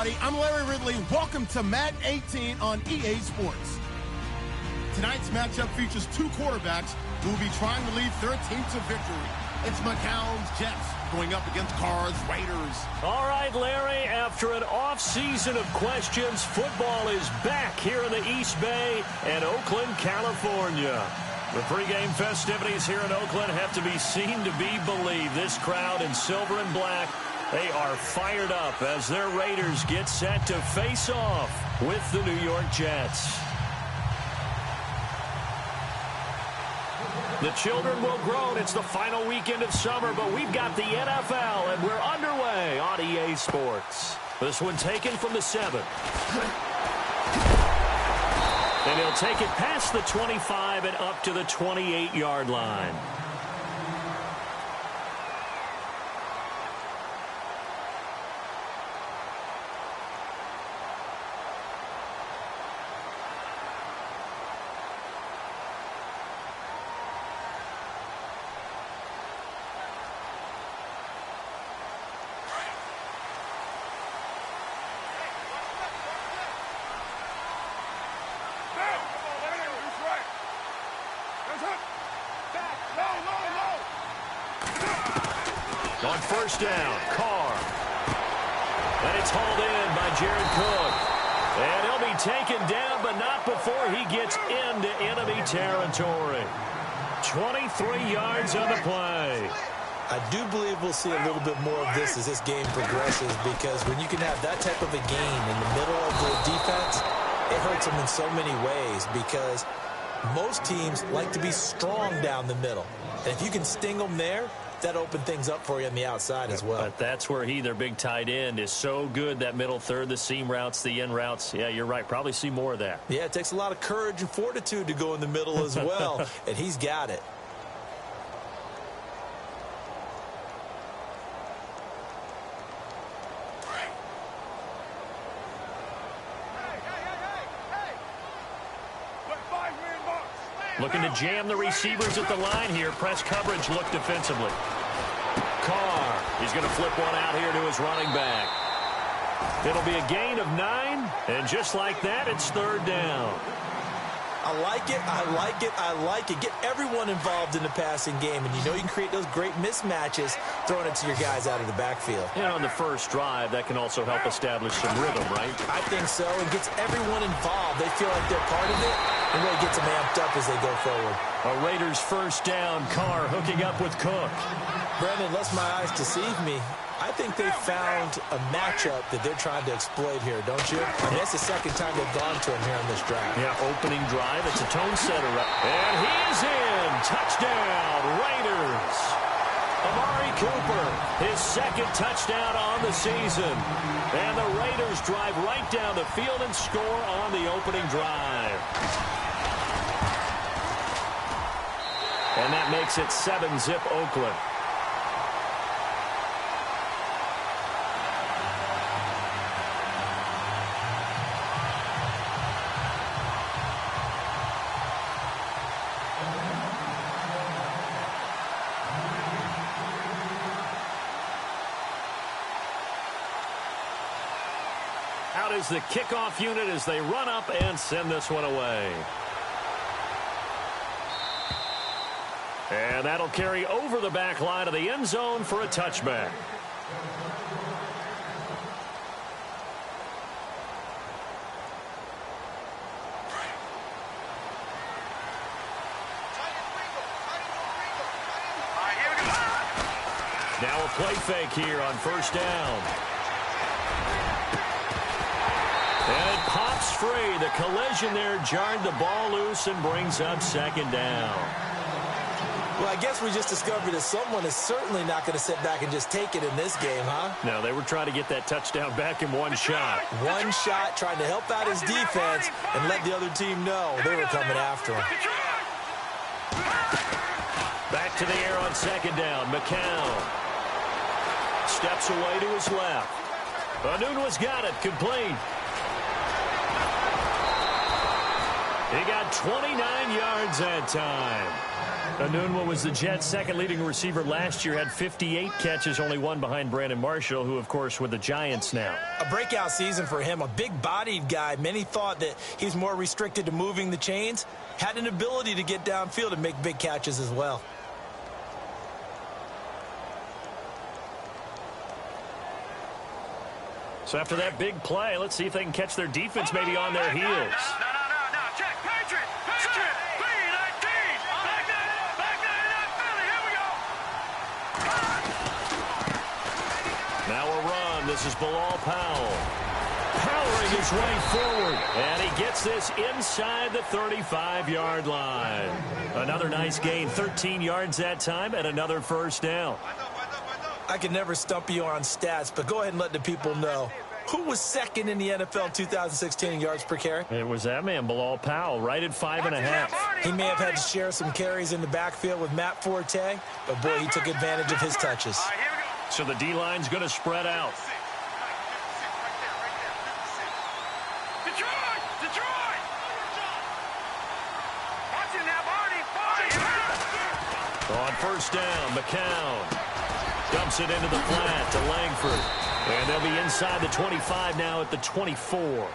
everybody. I'm Larry Ridley. Welcome to Madden 18 on EA Sports. Tonight's matchup features two quarterbacks who will be trying to lead their team to victory. It's McCown's Jets going up against Carr's Raiders. All right, Larry, after an off-season of questions, football is back here in the East Bay and Oakland, California. The pregame festivities here in Oakland have to be seen to be believed. This crowd in silver and black, they are fired up as their Raiders get set to face off with the New York Jets. The children will groan. It's the final weekend of summer, but we've got the NFL, and we're underway on EA Sports. This one taken from the 7. And he'll take it past the 25 and up to the 28-yard line. On first down, Carr. And it's hauled in by Jared Cook. And he'll be taken down, but not before he gets into enemy territory. 23 yards on the play. I do believe we'll see a little bit more of this as this game progresses, because when you can have that type of a game in the middle of the defense, it hurts them in so many ways, because most teams like to be strong down the middle. And if you can sting them there, that opened things up for you on the outside as well. But that's where their big tight end, is so good, that middle third, the seam routes, the in routes. Yeah, you're right. Probably see more of that. Yeah, it takes a lot of courage and fortitude to go in the middle as well, and he's got it. Looking to jam the receivers at the line here. Press coverage look defensively. Carr, he's going to flip one out here to his running back. It'll be a gain of 9, and just like that, it's third down. I like it, I like it, I like it. Get everyone involved in the passing game, and you know you can create those great mismatches throwing it to your guys out of the backfield. Yeah, on the first drive, that can also help establish some rhythm, right? I think so. It gets everyone involved. They feel like they're part of it, and really gets them amped up as they go forward. A Raiders first down. Carr hooking up with Cook. Brendan, lest my eyes deceive me, I think they found a matchup that they're trying to exploit here, don't you? I mean, that's the second time they've gone to him here on this drive. Yeah, opening drive. It's a tone setter. And he's in. Touchdown, Raiders. Amari Cooper, his second touchdown on the season. And the Raiders drive right down the field and score on the opening drive. And that makes it 7-zip Oakland. Out is the kickoff unit as they run up and send this one away. And that'll carry over the back line of the end zone for a touchback. Now a play fake here on first down. And it pops free. The collision there jarred the ball loose and brings up second down. Well, I guess we just discovered that someone is certainly not going to sit back and just take it in this game, huh? No, they were trying to get that touchdown back in one shot. One shot, trying to help out his defense and let the other team know they were coming after him. Back to the air on second down. McCown steps away to his left. Anunua's got it, complete. He got 29 yards that time. Anunwa was the Jets' second leading receiver last year, had 58 catches, only one behind Brandon Marshall, who, of course, with the Giants now. A breakout season for him, a big-bodied guy. Many thought that he's more restricted to moving the chains. Had an ability to get downfield and make big catches as well. So after that big play, let's see if they can catch their defense maybe on their heels. Now a run. This is Bilal Powell. Powering his way forward. And he gets this inside the 35-yard line. Another nice gain. 13 yards that time and another first down. I can never stump you on stats, but go ahead and let the people know. Who was second in the NFL 2016 in yards per carry? It was that man, Bilal Powell, right at 5.5. He may have had to share some carries in the backfield with Matt Forte, but boy, he took advantage of his touches. So the D-line's going to spread out. On first down, McCown dumps it into the flat to Langford. And they'll be inside the 25 now at the 24.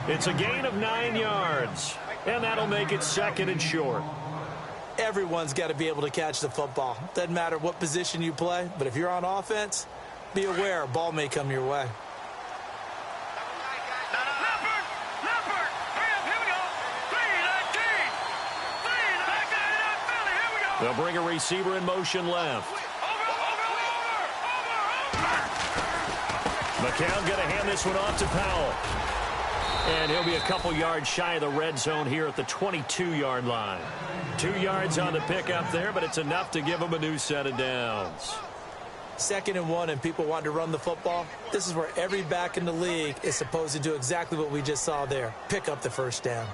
It's a gain of 9 yards. And that'll make it second and short. Everyone's got to be able to catch the football. Doesn't matter what position you play, but if you're on offense, be aware a ball may come your way. They'll bring a receiver in motion left. McCown going to hand this one off to Powell. And he'll be a couple yards shy of the red zone here at the 22-yard line. 2 yards on the pickup there, but it's enough to give him a new set of downs. 2nd and 1 and people want to run the football. This is where every back in the league is supposed to do exactly what we just saw there. Pick up the first down.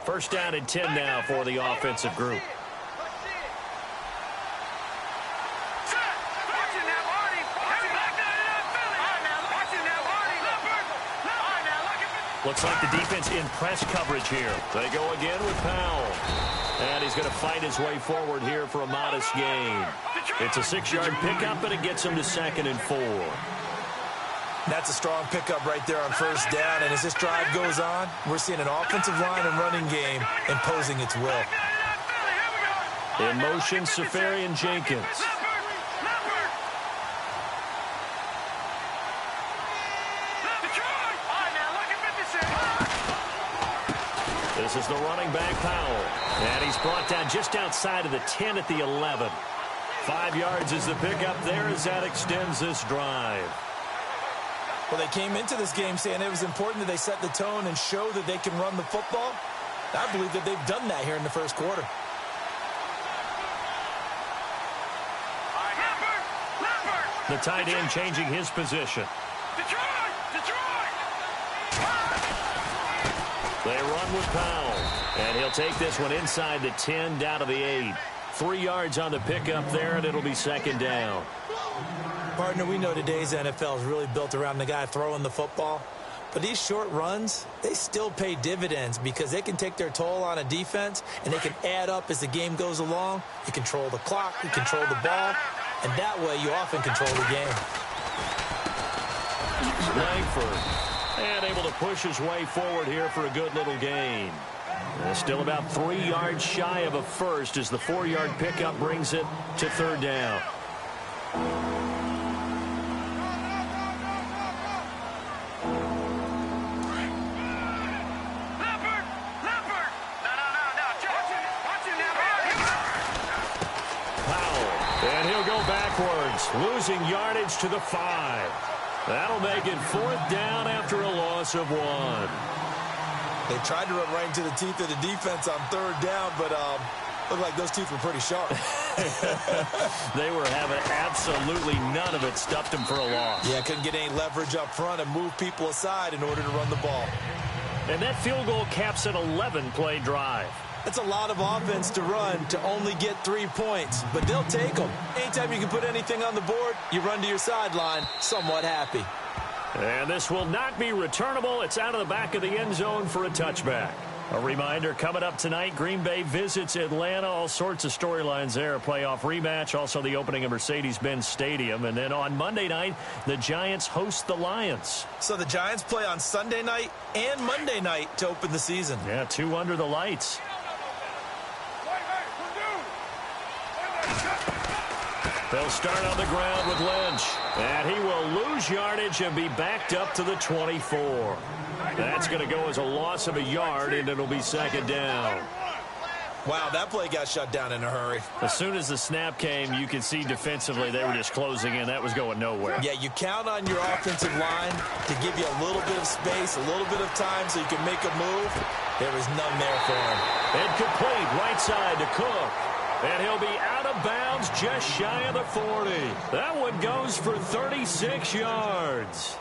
First down and 10 now for the offensive group. Looks like the defense in press coverage here. They go again with Powell. And he's going to fight his way forward here for a modest gain. It's a 6-yard pickup, but it gets him to 2nd and 4. That's a strong pickup right there on first down. And as this drive goes on, we're seeing an offensive line and running game imposing its will. In motion, Safarian Jenkins. This is the running back, Powell. And he's brought down just outside of the 10 at the 11. 5 yards is the pickup there as that extends this drive. Well, they came into this game saying it was important that they set the tone and show that they can run the football. I believe that they've done that here in the first quarter. The tight end changing his position. They run with Powell. And he'll take this one inside the 10 down to the 8. 3 yards on the pickup there, and it'll be 2nd down. Partner, we know today's NFL is really built around the guy throwing the football. But these short runs, they still pay dividends because they can take their toll on a defense, and they can add up as the game goes along. You control the clock, you control the ball, and that way you often control the game. Langford. And able to push his way forward here for a good little gain. Still about 3 yards shy of a first as the 4-yard pickup brings it to 3rd down. Powell. And he'll go backwards, losing yardage to the 5. That'll make it 4th down after a loss of 1. They tried to run right into the teeth of the defense on 3rd down, but looked like those teeth were pretty sharp. They were having absolutely none of it. Stuffed them for a loss. Yeah, couldn't get any leverage up front and move people aside in order to run the ball. And that field goal caps an 11-play drive. That's a lot of offense to run to only get 3 points, but they'll take them. Anytime you can put anything on the board, you run to your sideline somewhat happy. And this will not be returnable. It's out of the back of the end zone for a touchback. A reminder, coming up tonight, Green Bay visits Atlanta. All sorts of storylines there. A playoff rematch, also the opening of Mercedes-Benz Stadium. And then on Monday night, the Giants host the Lions. So the Giants play on Sunday night and Monday night to open the season. Yeah, 2 under the lights. They'll start on the ground with Lynch. And he will lose yardage and be backed up to the 24. That's going to go as a loss of a yard, and it'll be second down. Wow, that play got shut down in a hurry. As soon as the snap came, you could see defensively they were just closing in. That was going nowhere. Yeah, you count on your offensive line to give you a little bit of space, a little bit of time so you can make a move. There was none there for him. Incomplete, right side to Cook. And he'll be out of bounds just shy of the 40. That one goes for 36 yards.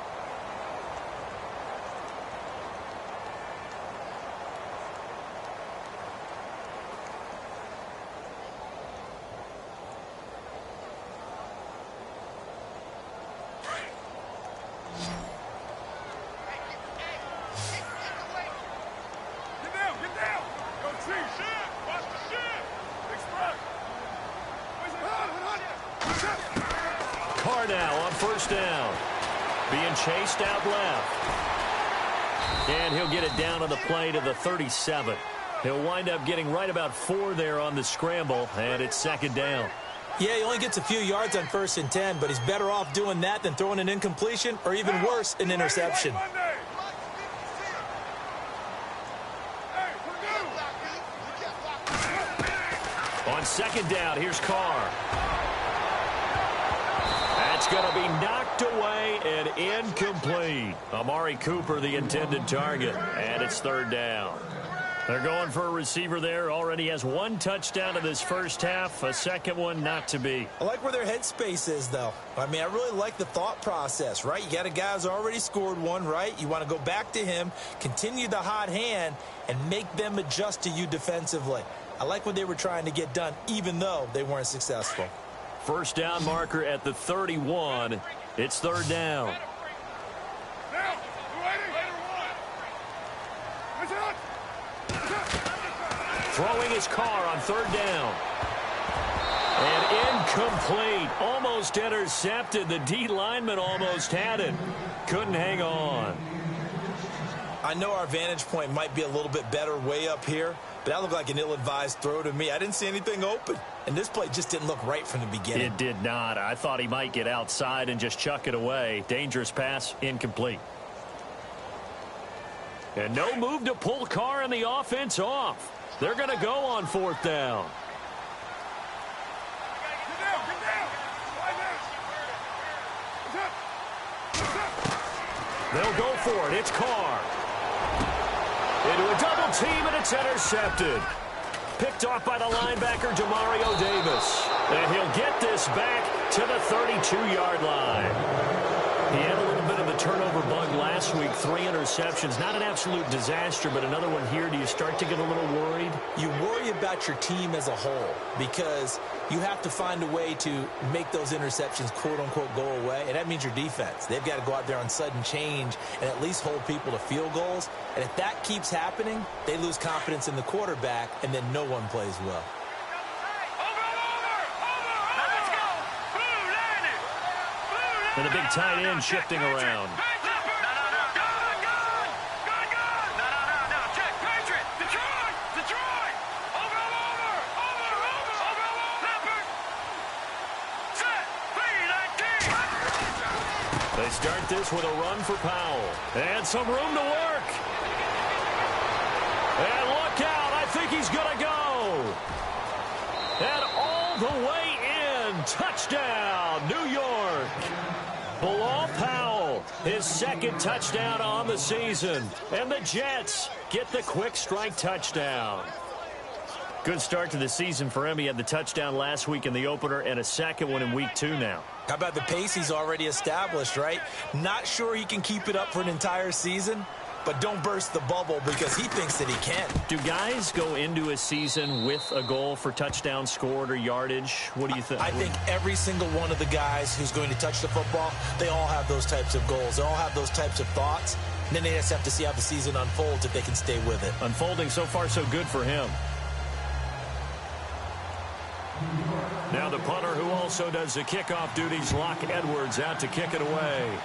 Now on first down, being chased out left, and he'll get it down on the play to the 37. He'll wind up getting right about 4 there on the scramble, and it's second down. Yeah, he only gets a few yards on 1st and 10, but he's better off doing that than throwing an incompletion or even worse, an interception. On second down, here's Carr. It's going to be knocked away and incomplete. Amari Cooper, the intended target, and it's third down. They're going for a receiver there. Already has 1 touchdown in this first half, a second one not to be. I like where their headspace is, though. I mean, I really like the thought process, right? You got a guy who's already scored one, right? You want to go back to him, continue the hot hand, and make them adjust to you defensively. I like what they were trying to get done, even though they weren't successful. First down marker at the 31. It's third down. Throwing his Carr on third down. And incomplete. Almost intercepted. The D lineman almost had it. Couldn't hang on. I know our vantage point might be a little bit better way up here, but that looked like an ill-advised throw to me. I didn't see anything open, and this play just didn't look right from the beginning. It did not. I thought he might get outside and just chuck it away. Dangerous pass, incomplete. And no move to pull Carr and the offense off. They're going to go on fourth down. They'll go for it. It's Carr. Into a double team, and it's intercepted. Picked off by the linebacker, Demario Davis. And he'll get this back to the 32-yard line. He had a little bit of a turnover bug last week, 3 interceptions. Not an absolute disaster, but another one here. Do you start to get a little worried? You worry about your team as a whole because you have to find a way to make those interceptions, quote-unquote, go away. And that means your defense. They've got to go out there on sudden change and at least hold people to field goals. And if that keeps happening, they lose confidence in the quarterback, and then no one plays well. And a big tight end shifting around. They start this with a run for Powell. And some room to work. And look out. I think he's going to go. And all the way in. Touchdown, New York. Bilal Powell, his second touchdown on the season. And the Jets get the quick strike touchdown. Good start to the season for him. He had the touchdown last week in the opener and a second one in week 2 now. How about the pace he's already established, right? Not sure he can keep it up for an entire season, but don't burst the bubble because he thinks that he can. Do guys go into a season with a goal for touchdown scored or yardage? What do you think? I think every single one of the guys who's going to touch the football, they all have those types of goals. They all have those types of thoughts. And then they just have to see how the season unfolds if they can stay with it. Unfolding so far so good for him. Now the punter who also does the kickoff duties, Locke Edwards, out to kick it away.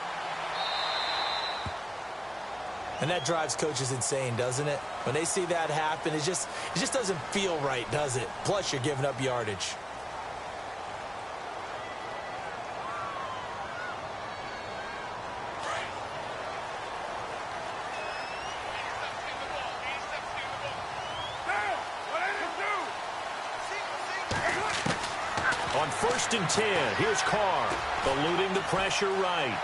And that drives coaches insane, doesn't it? When they see that happen, it just doesn't feel right, does it? Plus, you're giving up yardage. On 1st and 10, here's Carr, eluding the pressure right.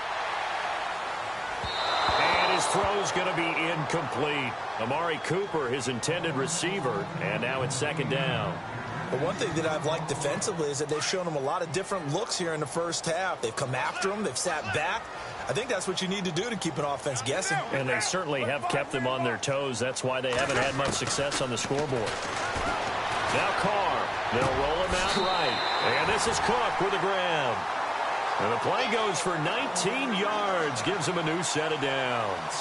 And his throw's going to be incomplete. Amari Cooper, his intended receiver, and now it's 2nd down. But one thing that I've liked defensively is that they've shown him a lot of different looks here in the first half. They've come after him. They've sat back. I think that's what you need to do to keep an offense guessing. And they certainly have kept them on their toes. That's why they haven't had much success on the scoreboard. Now Carr. They'll roll him out right. And this is Cook with the grab. And the play goes for 19 yards. Gives him a new set of downs.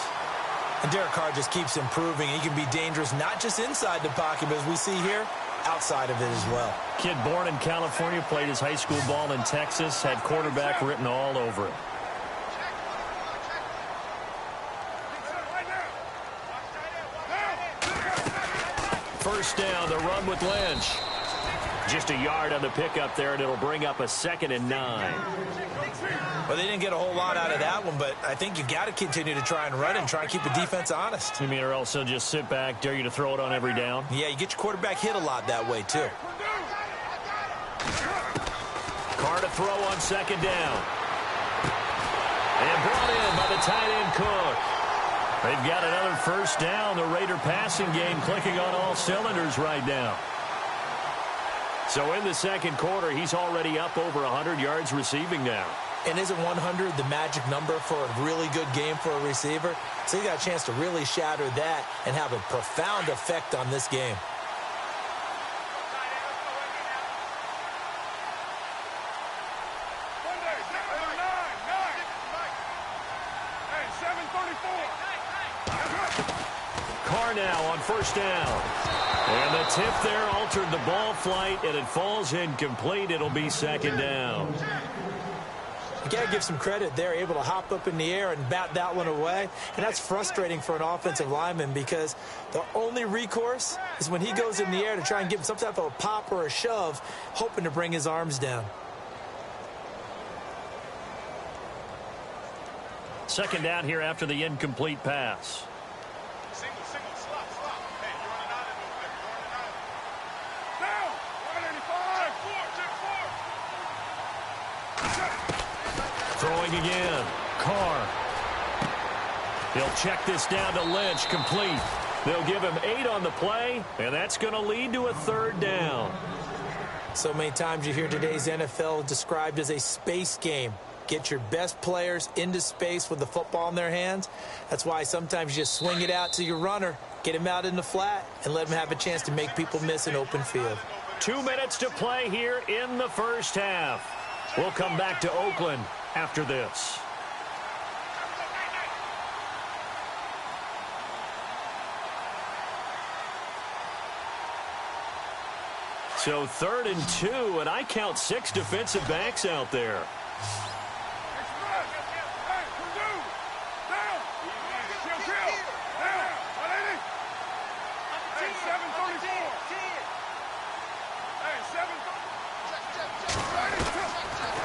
And Derek Carr just keeps improving. He can be dangerous not just inside the pocket, but as we see here, outside of it as well. Kid born in California, played his high school ball in Texas, had quarterback written all over him. First down, the run with Lynch. Just a yard on the pickup there, and it'll bring up a 2nd and 9. Well, they didn't get a whole lot out of that one, but I think you got to continue to try and run and try and keep the defense honest. You mean, or else they'll just sit back, dare you to throw it on every down? Yeah, you get your quarterback hit a lot that way, too. Carr to throw on 2nd down. And brought in by the tight end Cook. They've got another first down. The Raider passing game clicking on all cylinders right now. So in the second quarter, he's already up over 100 yards receiving now. And isn't 100 the magic number for a really good game for a receiver? So you got a chance to really shatter that and have a profound effect on this game. Carr now on 1st down. And the tip there altered the ball flight, and it falls incomplete. It'll be 2nd down. You got to give some credit. They're able to hop up in the air and bat that one away. And that's frustrating for an offensive lineman because the only recourse is when he goes in the air to try and give him some type of a pop or a shove, hoping to bring his arms down. 2nd down here after the incomplete pass. Throwing again. Carr. He'll check this down to Lynch. Complete. They'll give him 8 on the play, and that's going to lead to a 3rd down. So many times you hear today's NFL described as a space game. Get your best players into space with the football in their hands. That's why sometimes you just swing it out to your runner, get him out in the flat, and let him have a chance to make people miss an open field. 2 minutes to play here in the first half. We'll come back to Oakland after this. So 3rd and 2, and I count 6 defensive backs out there.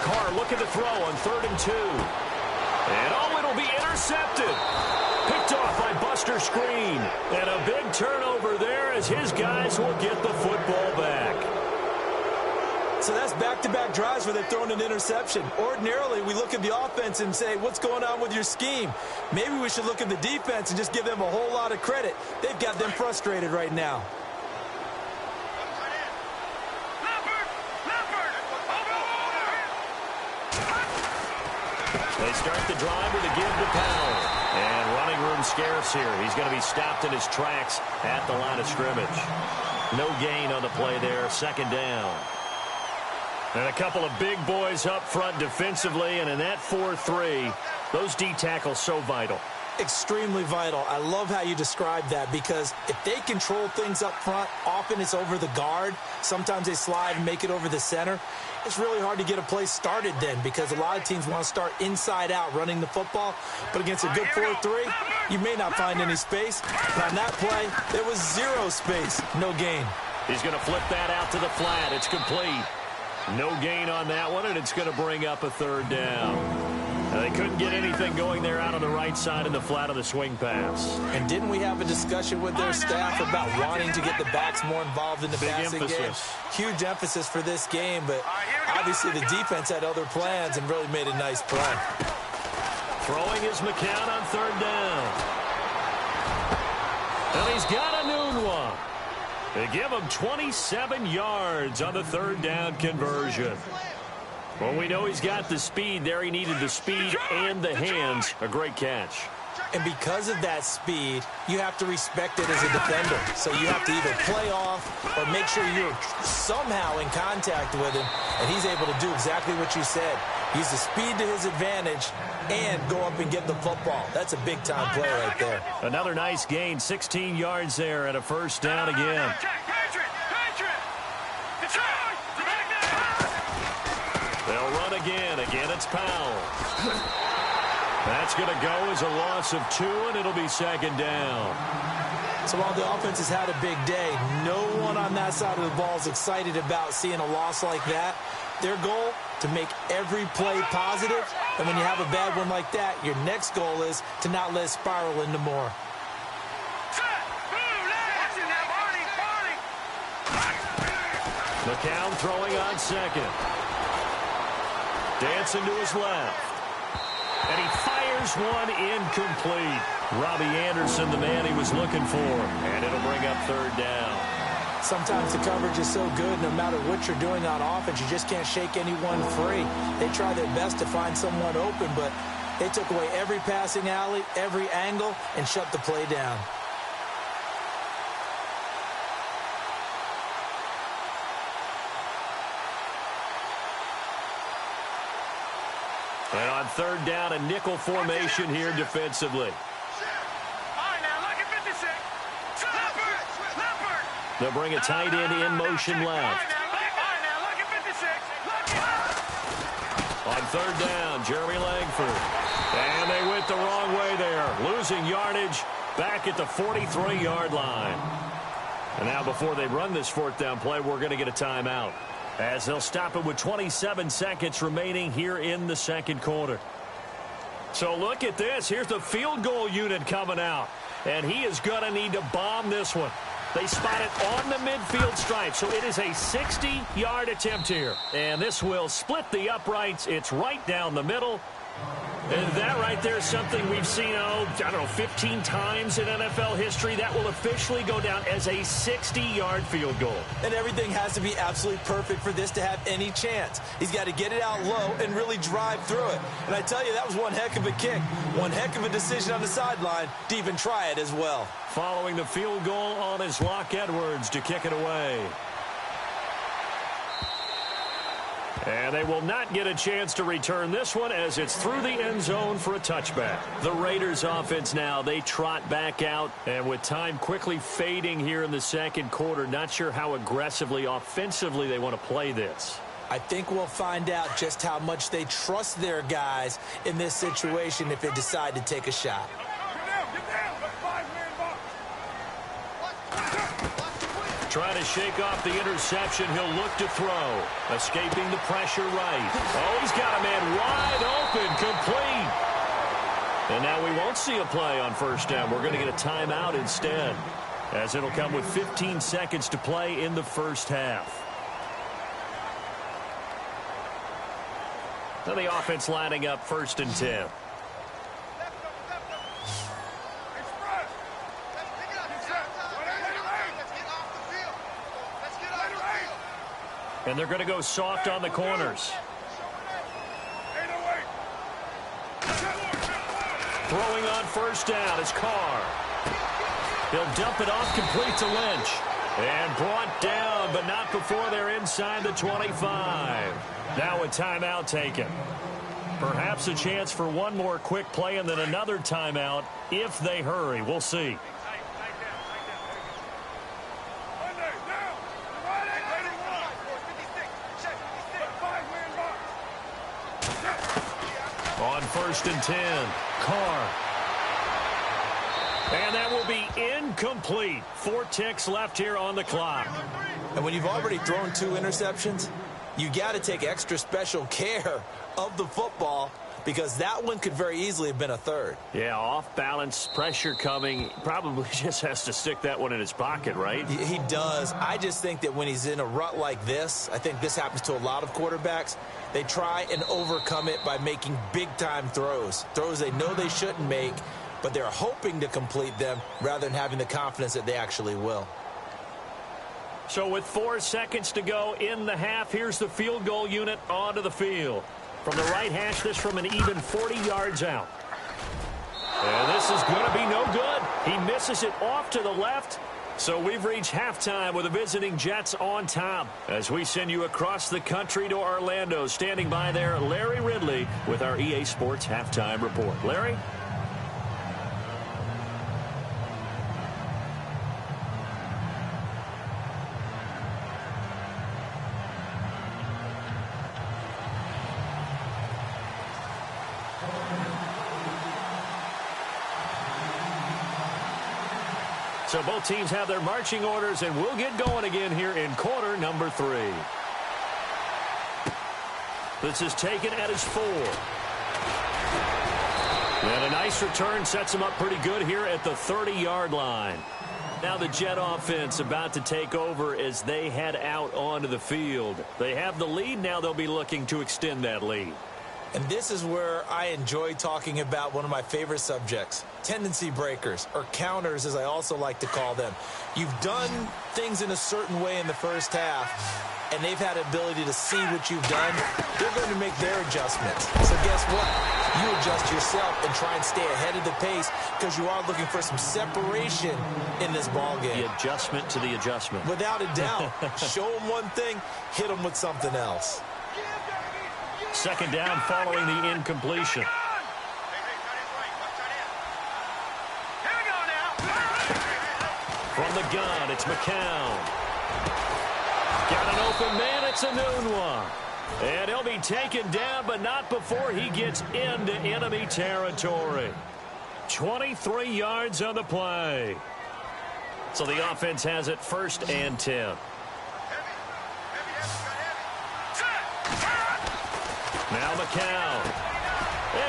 Carr looking to throw on 3rd and 2. And it'll be intercepted. Picked off by Buster Skrine. And a big turnover there as his guys will get the football back. So that's back-to-back drives where they've thrown an interception. Ordinarily, we look at the offense and say, what's going on with your scheme? Maybe we should look at the defense and just give them a whole lot of credit. They've got them frustrated right now. They start the drive with a give to Powell. And running room room scarce here. He's going to be stopped in his tracks at the line of scrimmage. No gain on the play there. Second down. And a couple of big boys up front defensively, and in that 4-3, those D tackles so vital. Extremely vital. I love how you describe that, because if they control things up front, often it's over the guard. Sometimes they slide and make it over the center. It's really hard to get a play started then, because a lot of teams want to start inside out running the football. But against a good 4-3, you may not find any space. And on that play, there was zero space. No gain. He's going to flip that out to the flat. It's complete. No gain on that one, and it's going to bring up a third down. They couldn't get anything going there out on the right side of the flat of the swing pass. And didn't we have a discussion with their staff about wanting to get the backs more involved in the passing game? Huge emphasis for this game, but obviously the defense had other plans and really made a nice play. Throwing is McCown on third down. And he's got a noon one. They give him 27 yards on the third down conversion. Well, we know he's got the speed there. He needed the speed and the hands. A great catch. And because of that speed, you have to respect it as a defender. So you have to either play off or make sure you're somehow in contact with him. And he's able to do exactly what you said. Use the speed to his advantage and go up and get the football. That's a big-time play right there. Another nice gain, 16 yards there, and a first down again. They'll run again. Again, it's Powell. That's going to go as a loss of 2, and it'll be second down. So while the offense has had a big day, no one on that side of the ball is excited about seeing a loss like that. Their goal, to make every play positive. And when you have a bad one like that, your next goal is to not let it spiral into more. McCown throwing on second. Dancing to his left. And he fires one incomplete. Robbie Anderson, the man he was looking for. And it'll bring up third down. Sometimes the coverage is so good, no matter what you're doing on offense, you just can't shake anyone free. They try their best to find someone open, but they took away every passing alley, every angle, and shut the play down. And on third down, a nickel formation here defensively. They'll bring a tight end in motion left. On third down, Jeremy Langford. And they went the wrong way there. Losing yardage back at the 43-yard line. And now before they run this fourth down play, we're going to get a timeout, as they'll stop it with 27 seconds remaining here in the second quarter. So look at this. Here's the field goal unit coming out. And he is going to need to bomb this one. They spot it on the midfield stripe, so it is a 60-yard attempt here. And this will split the uprights. It's right down the middle. And that right there is something we've seen, I don't know, 15 times in NFL history. That will officially go down as a 60-yard field goal. And everything has to be absolutely perfect for this to have any chance. He's got to get it out low and really drive through it. And I tell you, that was one heck of a kick. One heck of a decision on the sideline to even try it as well. Following the field goal on his Locke Edwards to kick it away. And they will not get a chance to return this one, as it's through the end zone for a touchback. The Raiders offense now, they trot back out, and with time quickly fading here in the second quarter, not sure how aggressively, offensively they want to play this. I think we'll find out just how much they trust their guys in this situation if they decide to take a shot. Trying to shake off the interception. He'll look to throw. Escaping the pressure right. Oh, he's got a man wide open, complete. And now we won't see a play on first down. We're going to get a timeout instead, as it'll come with 15 seconds to play in the first half. So the offense lining up first and 10. And they're going to go soft on the corners. Throwing on first down is Carr. He'll dump it off complete to Lynch. And brought down, but not before they're inside the 25. Now a timeout taken. Perhaps a chance for one more quick play and then another timeout if they hurry. We'll see. On 1st and 10, Carr. And that will be incomplete. 4 ticks left here on the clock. And when you've already thrown 2 interceptions, you got to take extra special care of the football because that one could very easily have been a 3rd. Yeah, off balance, pressure coming. Probably just has to stick that one in his pocket, right? He does. I just think that when he's in a rut like this, I think this happens to a lot of quarterbacks, they try and overcome it by making big-time throws. Throws they know they shouldn't make, but they're hoping to complete them rather than having the confidence that they actually will. So with 4 seconds to go in the half, here's the field goal unit onto the field. From the right hash, this from an even 40 yards out. And this is going to be no good. He misses it off to the left. So we've reached halftime with the visiting Jets on top. As we send you across the country to Orlando, standing by there, Larry Ridley with our EA Sports Halftime Report. Larry? So both teams have their marching orders, and we'll get going again here in quarter number 3. This is taken at his 4. And a nice return sets him up pretty good here at the 30-yard line. Now the Jet offense about to take over as they head out onto the field. They have the lead. Now they'll be looking to extend that lead. And this is where I enjoy talking about one of my favorite subjects, tendency breakers, or counters as I also like to call them. You've done things in a certain way in the first half, and they've had ability to see what you've done. They're going to make their adjustments. So guess what? You adjust yourself and try and stay ahead of the pace because you are looking for some separation in this ballgame. The adjustment to the adjustment. Without a doubt. Show them one thing, hit them with something else. Second down following the incompletion. From the gun, it's McCown. Got an open man, it's a noon one. And he'll be taken down, but not before he gets into enemy territory. 23 yards on the play. So the offense has it 1st and 10. Now McCown.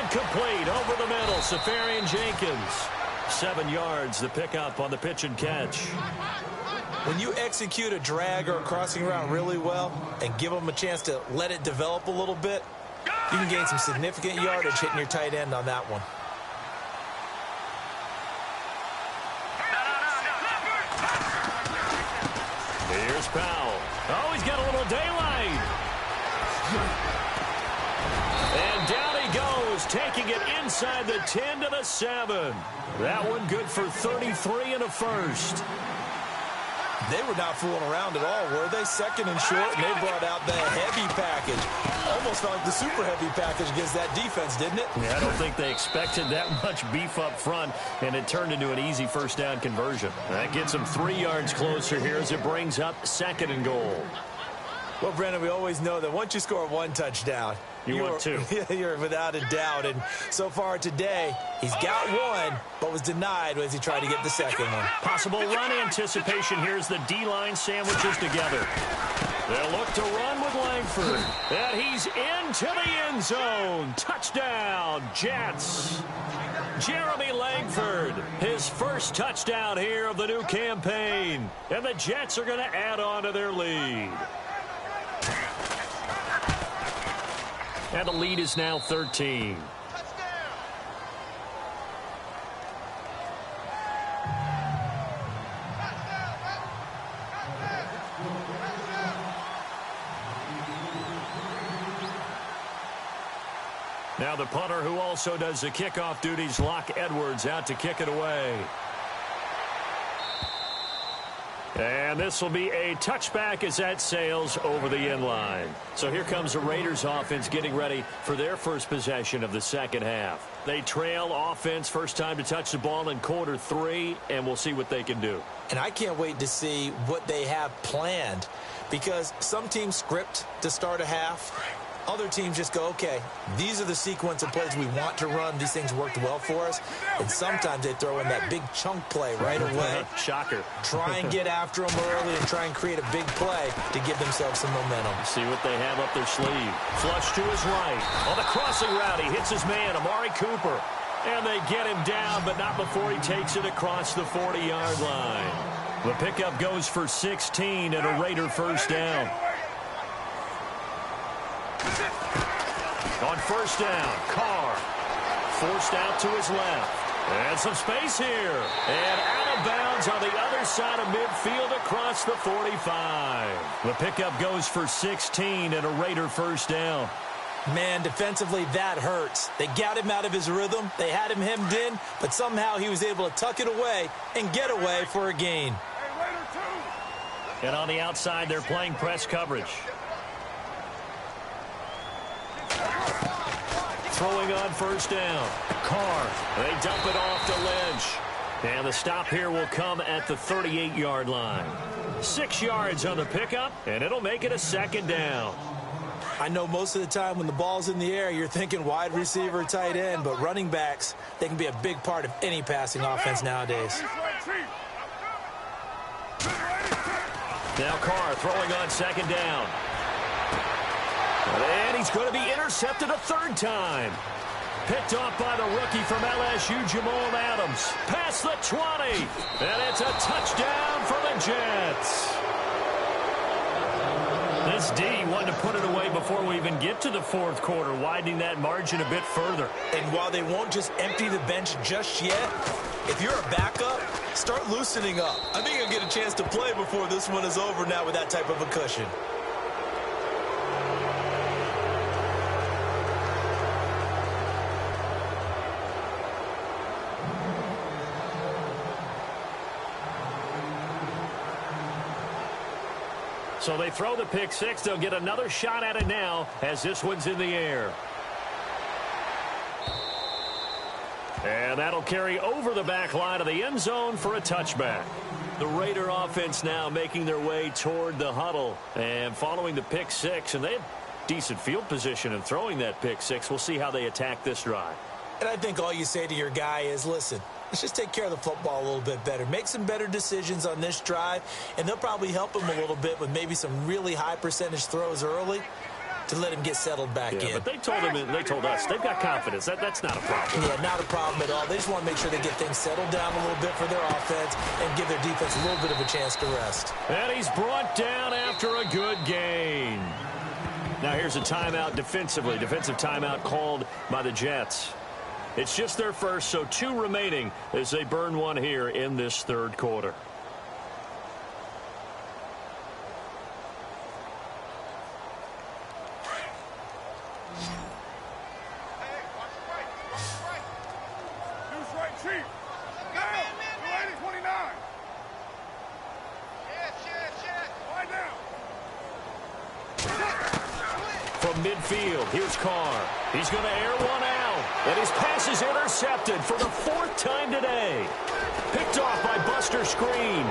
Incomplete over the middle. Safarian Jenkins. 7 yards, the pickup on the pitch and catch. When you execute a drag or a crossing route really well and give them a chance to let it develop a little bit, you can gain some significant yardage hitting your tight end on that one. Here's Powell. Oh, he's got a little daylight. And down he goes, taking it inside the 10 to the 7. That one good for 33 and a first. They were not fooling around at all, were they? 2nd and short, and they brought out the heavy package. Almost felt like the super heavy package against that defense, didn't it? Yeah, I don't think they expected that much beef up front, and it turned into an easy 1st down conversion. That gets them 3 yards closer here as it brings up 2nd and goal. Well, Brandon, we always know that once you score 1 touchdown, want 2. You're without a doubt. And so far today, he's got 1, but was denied as he tried to get the 2nd one. Possible run anticipation. Here's the D-line sandwiches together. They'll look to run with Langford. And he's into the end zone. Touchdown, Jets. Jeremy Langford, his first touchdown here of the new campaign. And the Jets are going to add on to their lead. And the lead is now 13. Now the punter who also does the kickoff duties, Locke Edwards, out to kick it away. And this will be a touchback as that sails over the end line. So here comes the Raiders offense getting ready for their first possession of the second half. They trail offense, first time to touch the ball in quarter 3, and we'll see what they can do. And I can't wait to see what they have planned, because some teams script to start a half. Other teams just go, okay, these are the sequence of plays we want to run. These things worked well for us. And sometimes they throw in that big chunk play right away. Shocker. Try and get after them early and try and create a big play to give themselves some momentum. See what they have up their sleeve. Flush to his right. On the crossing route, he hits his man, Amari Cooper. And they get him down, but not before he takes it across the 40-yard line. The pickup goes for 16 and a Raider first down. On first down, Carr forced out to his left. And some space here. And out of bounds on the other side of midfield across the 45. The pickup goes for 16 and a Raider first down. Man, defensively, that hurts. They got him out of his rhythm. They had him hemmed in, but somehow he was able to tuck it away and get away for a gain. And on the outside, they're playing press coverage. Throwing on first down. Carr. They dump it off to Lynch. And the stop here will come at the 38-yard line. 6 yards on the pickup, and it'll make it a second down. I know most of the time when the ball's in the air, you're thinking wide receiver, tight end, but running backs, they can be a big part of any passing offense nowadays. Now Carr throwing on second down. And he's going to be intercepted a third time. Picked off by the rookie from LSU, Jamal Adams. Past the 20. And it's a touchdown for the Jets. This D wanted to put it away before we even get to the fourth quarter, widening that margin a bit further. And while they won't just empty the bench just yet, if you're a backup, start loosening up. I think you'll get a chance to play before this one is over now with that type of a cushion. So they throw the pick six. They'll get another shot at it now as this one's in the air. And that'll carry over the back line of the end zone for a touchback. The Raider offense now making their way toward the huddle and following the pick six. And they have decent field position in throwing that pick six. We'll see how they attack this drive. And I think all you say to your guy is, listen, let's just take care of the football a little bit better. Make some better decisions on this drive, and they'll probably help him a little bit with maybe some really high percentage throws early to let him get settled back in. But they told us they've got confidence. That's not a problem. Yeah, not a problem at all. They just want to make sure they get things settled down a little bit for their offense and give their defense a little bit of a chance to rest. And he's brought down after a good gain. Now here's a timeout defensively. Defensive timeout called by the Jets. It's just their first, so 2 remaining as they burn one here in this third quarter. From midfield, here's Carr. He's going to air one out. And his pass is intercepted for the 4th time today. Picked off by Buster Screen.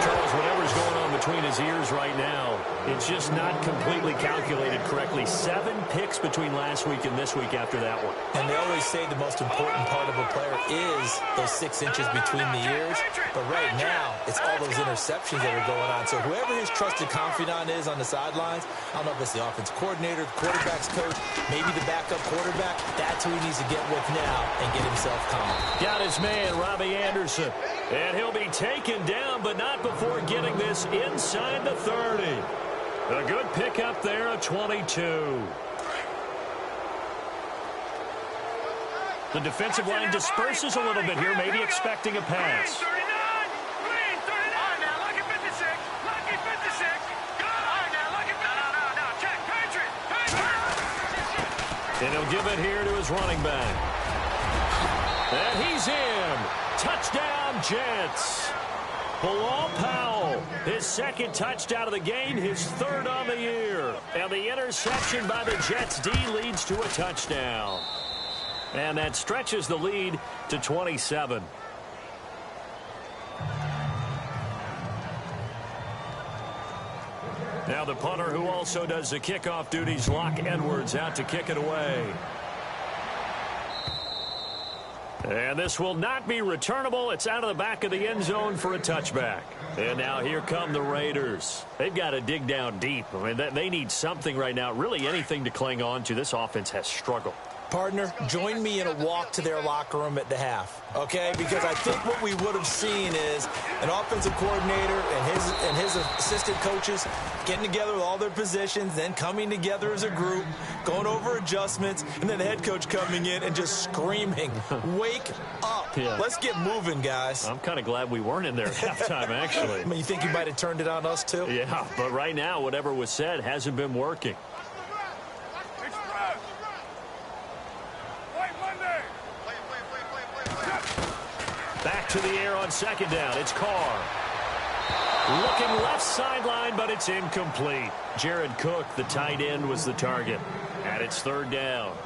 Charles, whatever's going on between his ears right now, it's just not completely calculated correctly. 7 picks between last week and this week after that one. And they always say the most important part of a player is those 6 inches between the ears. But right now, it's all those interceptions that are going on. So whoever his trusted confidant is on the sidelines, I don't know if it's the offensive coordinator, the quarterback's coach, maybe the backup quarterback, that's who he needs to get with now and get himself calm. Got his man, Robbie Anderson. And he'll be taken down, but not before getting this inside the 30. A good pickup there, a 22. The defensive line disperses a little bit here, maybe expecting a pass. And he'll give it here to his running back. And he's in. Touchdown, Jets. Bilal Powell, his second touchdown of the game, his third on the year. And the interception by the Jets D leads to a touchdown. And that stretches the lead to 27. Now the punter who also does the kickoff duties, Locke Edwards, out to kick it away. And this will not be returnable. It's out of the back of the end zone for a touchback. And now here come the Raiders. They've got to dig down deep. I mean, they need something right now, really anything to cling on to. This offense has struggled. Partner, join me in a walk to their locker room at the half, okay? Because I think what we would have seen is an offensive coordinator and his assistant coaches getting together with all their positions, then coming together as a group, going over adjustments, and then the head coach coming in and just screaming, wake up. Yeah. Let's get moving, guys. I'm kind of glad we weren't in there at halftime, actually. I mean, you think you might have turned it on us, too? Yeah, but right now, whatever was said hasn't been working. Back to the air on second down. It's Carr. Looking left sideline, but it's incomplete. Jared Cook, the tight end, was the target. And it's third down.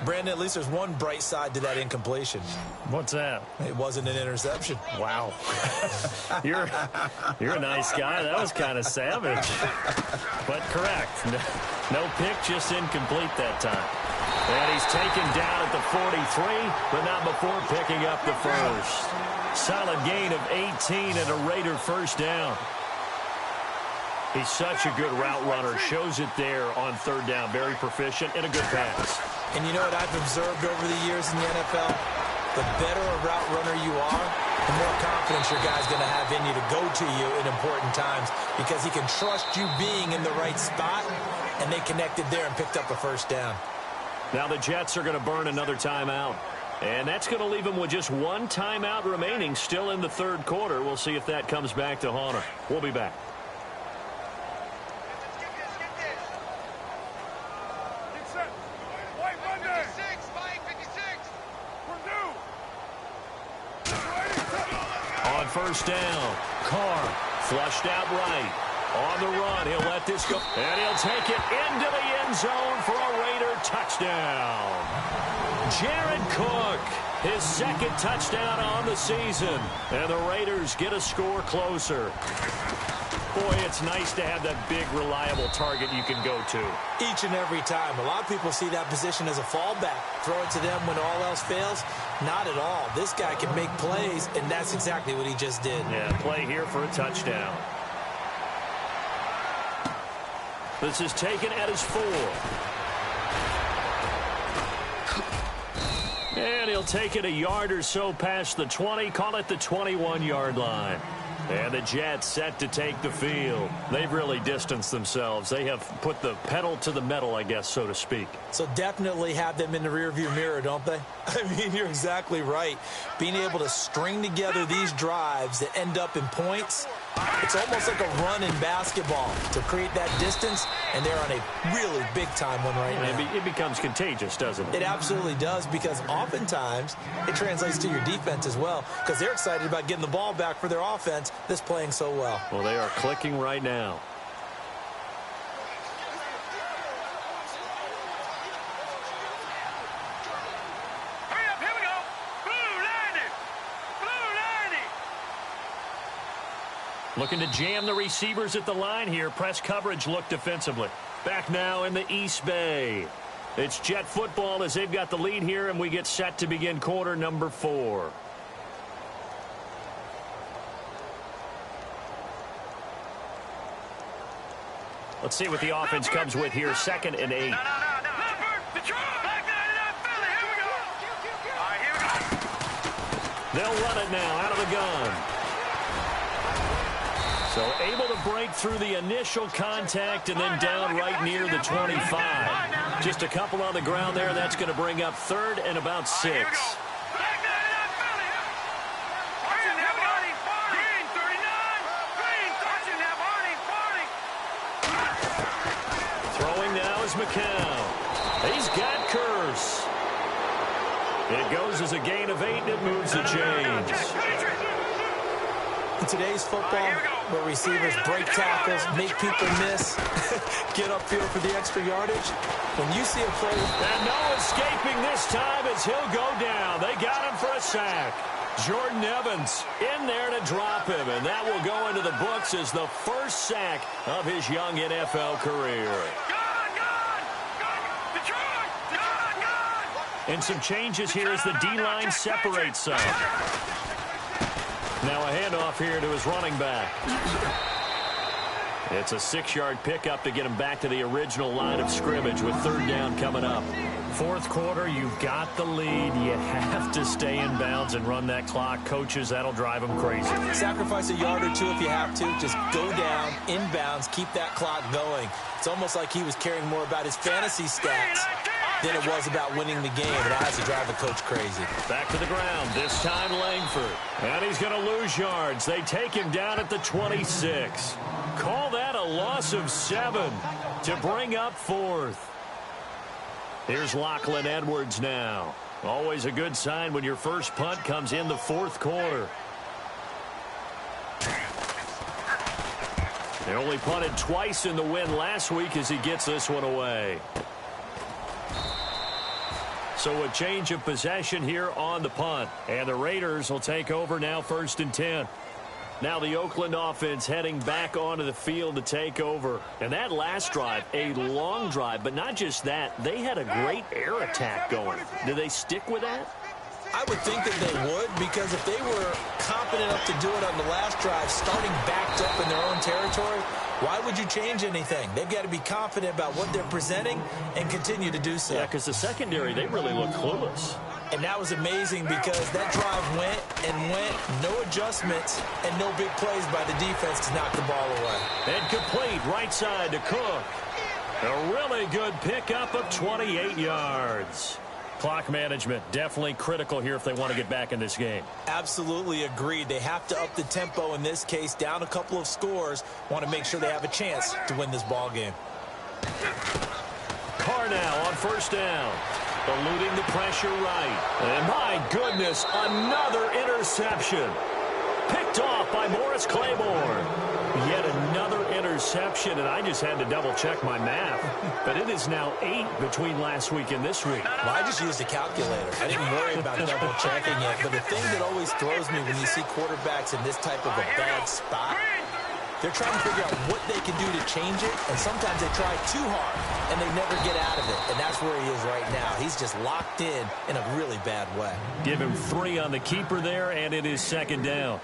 Brandon, at least there's one bright side to that incompletion. What's that? It wasn't an interception. Wow. You're a nice guy. That was kind of savage. But correct. No pick, just incomplete that time. And he's taken down at the 43, but not before picking up the first. Solid gain of 18 and a Raider first down. He's such a good route runner. Shows it there on third down. Very proficient and a good pass. And you know what I've observed over the years in the NFL? The better a route runner you are, the more confidence your guy's going to have in you to go to you in important times because he can trust you being in the right spot, and they connected there and picked up a first down. Now the Jets are going to burn another timeout. And that's going to leave them with just one timeout remaining still in the third quarter. We'll see if that comes back to haunt them. We'll be back. On first down, Carr flushed out right. On the run, he'll let this go. And he'll take it into the end zone for a Raider touchdown. Jared Cook, his second touchdown on the season. And the Raiders get a score closer. Boy, it's nice to have that big, reliable target you can go to. Each and every time. A lot of people see that position as a fallback. Throw it to them when all else fails. Not at all. This guy can make plays, and that's exactly what he just did. Yeah, play here for a touchdown. This is taken at his 4. And he'll take it a yard or so past the 20, call it the 21-yard line. And the Jets set to take the field. They've really distanced themselves. They have put the pedal to the metal, I guess, so to speak. So definitely have them in the rearview mirror, don't they? I mean, you're exactly right. Being able to string together these drives that end up in points, it's almost like a run in basketball to create that distance, and they're on a really big-time one right now. It becomes contagious, doesn't it? It absolutely does, because oftentimes it translates to your defense as well, because they're excited about getting the ball back for their offense that's playing so well. Well, they are clicking right now. Looking to jam the receivers at the line here. Press coverage look defensively. Back now in the East Bay. It's Jet football as they've got the lead here, and we get set to begin quarter number 4. Let's see what the offense comes with here. 2nd and 8. They'll run it now out of the gun. So able to break through the initial contact and then down right near the 25. Just a couple on the ground there. That's going to bring up 3rd and about 6. Throwing now is McCown. He's got Curry. reverse. It goes as a gain of 8, and it moves the chains. In today's football, where receivers break tackles, make people miss, get upfield for the extra yardage, when you see a play... And no escaping this time as he'll go down. They got him for a sack. Jordan Evans in there to drop him, and that will go into the books as the first sack of his young NFL career. And some changes here as the D-line separates some. Now a handoff here to his running back. It's a 6-yard pickup to get him back to the original line of scrimmage with 3rd down coming up. Fourth quarter, you've got the lead. You have to stay in bounds and run that clock. Coaches, that'll drive them crazy. Sacrifice a yard or two if you have to. Just go down, inbounds, keep that clock going. It's almost like he was caring more about his fantasy stats than it was about winning the game. It has to drive a coach crazy. Back to the ground, this time Langford. And he's going to lose yards. They take him down at the 26. Call that a loss of 7 to bring up 4th. Here's Lachlan Edwards now. Always a good sign when your first punt comes in the 4th quarter. They only punted twice in the win last week as he gets this one away. So a change of possession here on the punt. And the Raiders will take over now 1st and 10. Now the Oakland offense heading back onto the field to take over. And that last drive, a long drive, but not just that. They had a great air attack going. Do they stick with that? I would think that they would, because if they were confident enough to do it on the last drive, starting backed up in their own territory, why would you change anything? They've got to be confident about what they're presenting and continue to do so. Yeah, because the secondary, they really look clueless. And that was amazing because that drive went and went, no adjustments, and no big plays by the defense to knock the ball away. And complete right side to Cook. A really good pickup of 28 yards. Clock management definitely critical here if they want to get back in this game. Absolutely agreed. They have to up the tempo in this case, down a couple of scores. Want to make sure they have a chance to win this ball game. Carr now on 1st down. Eluding the pressure right. And my goodness, another interception. Picked off by Morris Claiborne. Yet another interception, and I just had to double-check my math. But it is now 8 between last week and this week. Well, I just used a calculator. I didn't worry about double-checking it. But the thing that always throws me when you see quarterbacks in this type of a bad spot, they're trying to figure out what they can do to change it, and sometimes they try too hard, and they never get out of it. And that's where he is right now. He's just locked in a really bad way. Give him 3 on the keeper there, and it is 2nd down.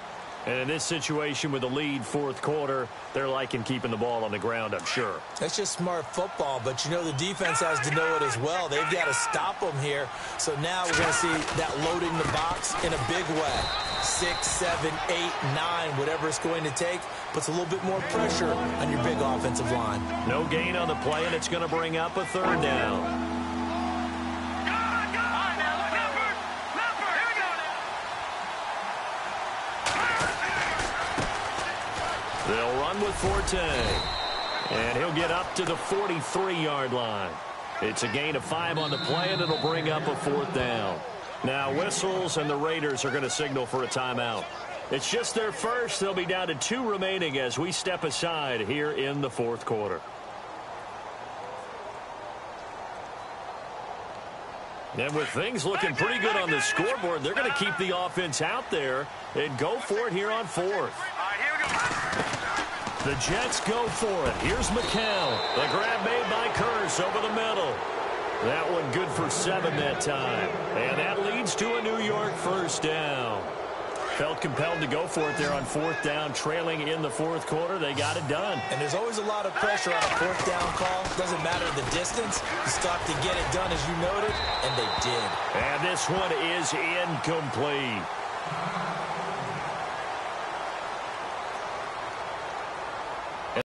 And in this situation with the lead 4th quarter, they're liking keeping the ball on the ground, I'm sure. That's just smart football, but you know the defense has to know it as well. They've got to stop them here. So now we're going to see that loading the box in a big way. 6, 7, 8, 9, whatever it's going to take, puts a little bit more pressure on your big offensive line. No gain on the play, and it's going to bring up a 3rd down. They'll run with Forte. And he'll get up to the 43-yard line. It's a gain of 5 on the play, and it'll bring up a 4th down. Now whistles, and the Raiders are going to signal for a timeout. It's just their first. They'll be down to 2 remaining as we step aside here in the 4th quarter. And with things looking pretty good on the scoreboard, they're going to keep the offense out there and go for it here on 4th. The Jets go for it. Here's McCown. The grab made by Curse over the middle. That one good for 7 that time. And that leads to a New York 1st down. Felt compelled to go for it there on 4th down, trailing in the 4th quarter. They got it done. And there's always a lot of pressure on a 4th down call. Doesn't matter the distance. You stop to get it done, as you noted, and they did. And this one is incomplete.